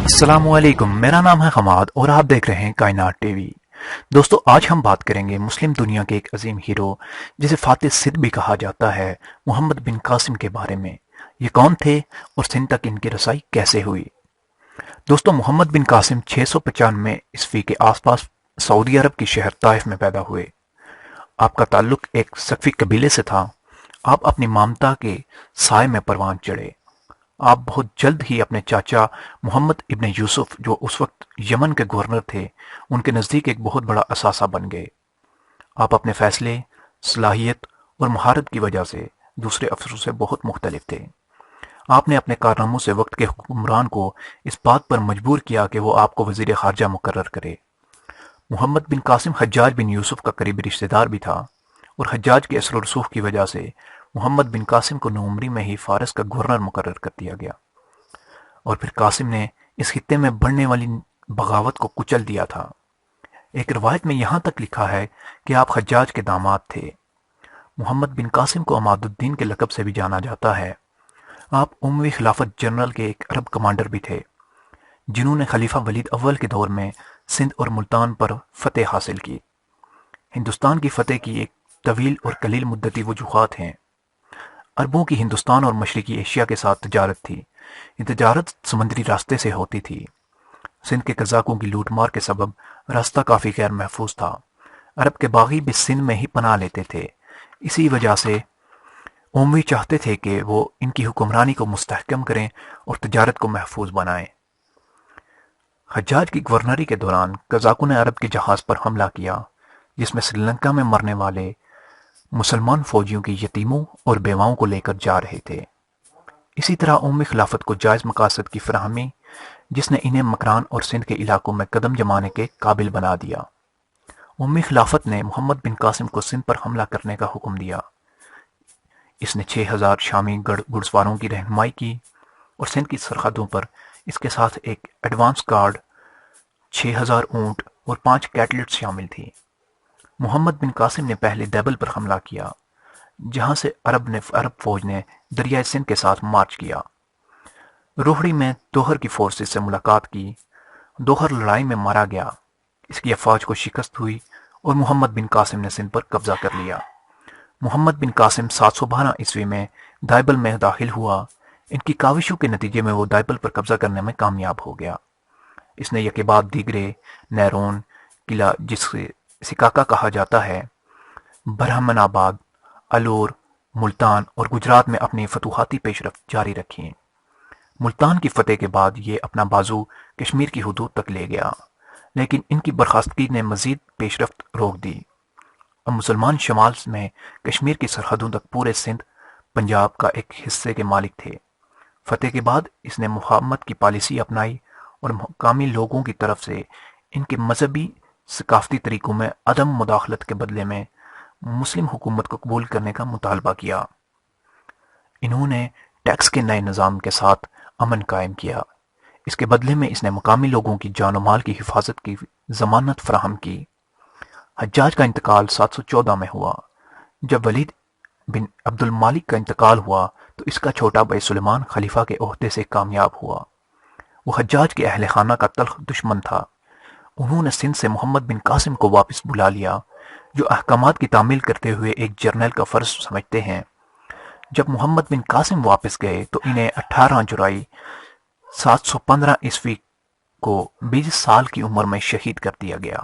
السلام علیکم، میرا نام ہے حماد اور آپ دیکھ رہے ہیں کائنات ٹی وی۔ دوستو، آج ہم بات کریں گے مسلم دنیا کے ایک عظیم ہیرو جسے فاتح سندھ بھی کہا جاتا ہے، محمد بن قاسم کے بارے میں۔ یہ کون تھے اور سندھ تک ان کی رسائی کیسے ہوئی؟ دوستو، محمد بن قاسم 695 عیسوی کے آس پاس سعودی عرب کی شہر طائف میں پیدا ہوئے۔ آپ کا تعلق ایک سقفی قبیلے سے تھا۔ آپ اپنی مامتا کے سائے میں پروان چڑھے۔ آپ بہت جلد ہی اپنے چاچا محمد ابن یوسف، جو اس وقت یمن کے گورنر تھے، ان کے نزدیک ایک بہت بڑا اثاثہ بن گئے۔ آپ اپنے فیصلے، صلاحیت اور مہارت کی وجہ سے دوسرے افسروں سے بہت مختلف تھے۔ آپ نے اپنے کارناموں سے وقت کے حکمران کو اس بات پر مجبور کیا کہ وہ آپ کو وزیر خارجہ مقرر کرے۔ محمد بن قاسم حجاج بن یوسف کا قریبی رشتہ دار بھی تھا، اور حجاج کے اثر و رسوخ کی وجہ سے محمد بن قاسم کو نوعمری میں ہی فارس کا گورنر مقرر کر دیا گیا، اور پھر قاسم نے اس خطے میں بڑھنے والی بغاوت کو کچل دیا تھا۔ ایک روایت میں یہاں تک لکھا ہے کہ آپ حجاج کے داماد تھے۔ محمد بن قاسم کو عماد الدین کے لقب سے بھی جانا جاتا ہے۔ آپ اموی خلافت جنرل کے ایک عرب کمانڈر بھی تھے، جنہوں نے خلیفہ ولید اول کے دور میں سندھ اور ملتان پر فتح حاصل کی۔ ہندوستان کی فتح کی ایک طویل اور قلیل مدتی وجوہات ہیں۔ عربوں کی ہندوستان اور مشرقی ایشیا کے ساتھ تجارت تھی۔ یہ تجارت سمندری راستے سے ہوتی تھی۔ سندھ کے قزاقوں کی لوٹ مار کے سبب راستہ کافی غیر محفوظ تھا۔ عرب کے باغی بھی سندھ میں ہی پناہ لیتے تھے۔ اسی وجہ سے اموی چاہتے تھے کہ وہ ان کی حکمرانی کو مستحکم کریں اور تجارت کو محفوظ بنائیں۔ حجاج کی گورنری کے دوران قزاقوں نے عرب کے جہاز پر حملہ کیا، جس میں سری لنکا میں مرنے والے مسلمان فوجیوں کی یتیموں اور بیواؤں کو لے کر جا رہے تھے۔ اسی طرح اموی خلافت کو جائز مقاصد کی فراہمی، جس نے انہیں مکران اور سندھ کے علاقوں میں قدم جمانے کے قابل بنا دیا۔ اموی خلافت نے محمد بن قاسم کو سندھ پر حملہ کرنے کا حکم دیا۔ اس نے 6000 شامی گھڑ سواروں کی رہنمائی کی، اور سندھ کی سرحدوں پر اس کے ساتھ ایک ایڈوانس گارڈ، 6000 اونٹ اور 5 کیٹلٹس شامل تھی۔ محمد بن قاسم نے پہلے دیبل پر حملہ کیا، جہاں سے عرب فوج نے دریائے سندھ کے ساتھ مارچ کیا۔ روہڑی میں دوہر کی فورسز سے ملاقات کی۔ دوہر لڑائی میں مارا گیا۔ اس کی افواج کو شکست ہوئی اور محمد بن قاسم نے سندھ پر قبضہ کر لیا۔ محمد بن قاسم 712 عیسوی میں دائبل میں داخل ہوا۔ ان کی کاوشوں کے نتیجے میں وہ دائبل پر قبضہ کرنے میں کامیاب ہو گیا۔ اس نے یکے بعد دیگرے، نیرون قلعہ جس سے سکاکا کہا جاتا ہے، برہمن آباد، الور، ملتان اور گجرات میں اپنی فتوحاتی پیش رفت جاری رکھی۔ ملتان کی فتح کے بعد یہ اپنا بازو کشمیر کی حدود تک لے گیا، لیکن ان کی برخاستگی نے مزید پیش رفت روک دی۔ اب مسلمان شمال میں کشمیر کی سرحدوں تک پورے سندھ، پنجاب کا ایک حصے کے مالک تھے۔ فتح کے بعد اس نے محمد کی پالیسی اپنائی اور مقامی لوگوں کی طرف سے ان کے مذہبی ثقافتی طریقوں میں عدم مداخلت کے بدلے میں مسلم حکومت کو قبول کرنے کا مطالبہ کیا۔ انہوں نے ٹیکس کے نئے نظام کے ساتھ امن قائم کیا۔ اس کے بدلے میں اس نے مقامی لوگوں کی جان و مال کی حفاظت کی ضمانت فراہم کی۔ حجاج کا انتقال 714 میں ہوا۔ جب ولید بن عبد المالک کا انتقال ہوا تو اس کا چھوٹا بھائی سلیمان خلیفہ کے عہدے سے کامیاب ہوا۔ وہ حجاج کے اہل خانہ کا تلخ دشمن تھا۔ انہوں نے سندھ سے محمد بن قاسم کو واپس بلا لیا، جو احکامات کی تعمیل کرتے ہوئے ایک جرنیل کا فرض سمجھتے ہیں۔ جب محمد بن قاسم واپس گئے تو انہیں 18 جولائی 715 عیسوی کو 20 سال کی عمر میں شہید کر دیا گیا۔